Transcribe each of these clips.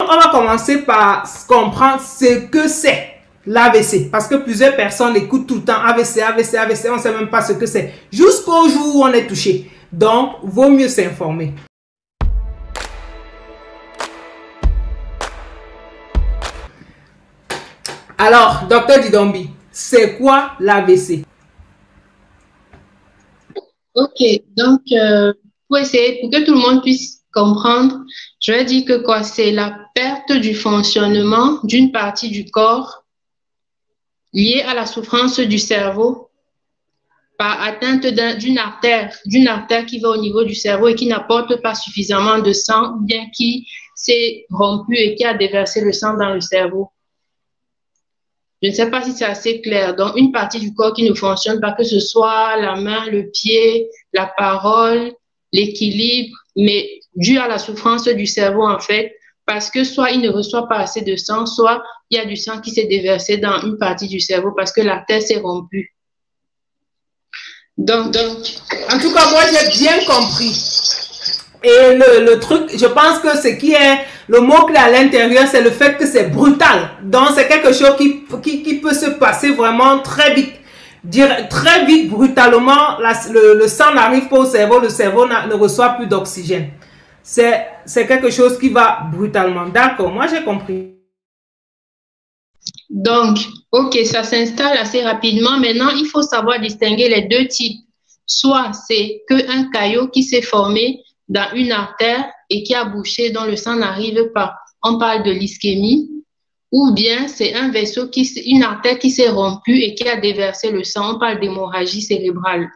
On va commencer par comprendre ce que c'est l'AVC. Parce que plusieurs personnes écoutent tout le temps AVC, AVC, AVC. On ne sait même pas ce que c'est. Jusqu'au jour où on est touché. Donc, vaut mieux s'informer. Alors, docteur Didombi, c'est quoi l'AVC? Ok, donc pour que tout le monde puisse comprendre, je vais dire que quoi, c'est la perte du fonctionnement d'une partie du corps liée à la souffrance du cerveau par atteinte d'une artère qui va au niveau du cerveau et qui n'apporte pas suffisamment de sang, bien qui s'est rompue et qui a déversé le sang dans le cerveau. Je ne sais pas si c'est assez clair. Donc, une partie du corps qui ne fonctionne pas, que ce soit la main, le pied, la parole, l'équilibre, mais dû à la souffrance du cerveau, en fait, parce que soit il ne reçoit pas assez de sang, soit il y a du sang qui s'est déversé dans une partie du cerveau parce que l'artère s'est rompue. Donc, en tout cas, moi, j'ai bien compris. Et le truc, je pense que ce qui est le mot clé à l'intérieur, c'est le fait que c'est brutal. Donc, c'est quelque chose qui peut se passer vraiment très vite. Très vite, brutalement, le sang n'arrive pas au cerveau ne reçoit plus d'oxygène. C'est quelque chose qui va brutalement. D'accord, moi j'ai compris. Donc, ok, ça s'installe assez rapidement. Maintenant, il faut savoir distinguer les deux types. Soit c'est qu'un caillot qui s'est formé dans une artère et qui a bouché, dont le sang n'arrive pas. On parle de l'ischémie. Ou bien c'est un vaisseau, une artère qui s'est rompue et qui a déversé le sang. On parle d'hémorragie cérébrale.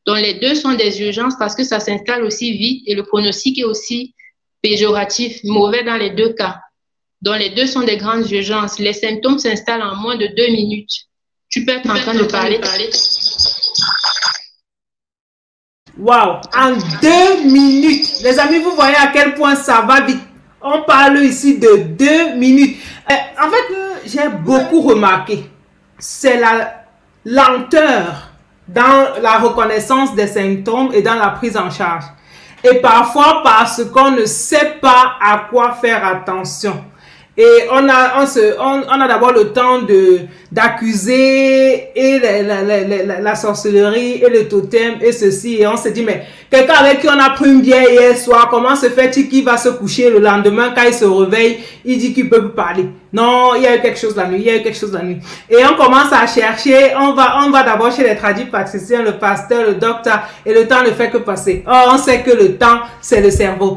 Donc les deux sont des urgences parce que ça s'installe aussi vite et le pronostic est aussi péjoratif, mauvais dans les deux cas. Donc les deux sont des grandes urgences. Les symptômes s'installent en moins de 2 minutes. Tu peux être en train de parler. Waouh, en 2 minutes. Les amis, vous voyez à quel point ça va vite. On parle ici de 2 minutes. En fait, j'ai beaucoup remarqué, c'est la lenteur dans la reconnaissance des symptômes et dans la prise en charge. Et parfois parce qu'on ne sait pas à quoi faire attention. Et on a d'abord le temps d'accuser et la sorcellerie et le totem et ceci. Et on se dit, mais quelqu'un avec qui on a pris une bière hier soir, comment se fait-il qu'il va se coucher le lendemain quand il se réveille, il dit qu'il peut plus parler? Non, il y a eu quelque chose la nuit, il y a eu quelque chose la nuit. Et on commence à chercher, on va d'abord chez les tradipraticiens, le pasteur, le docteur, et le temps ne fait que passer. Or, on sait que le temps, c'est le cerveau.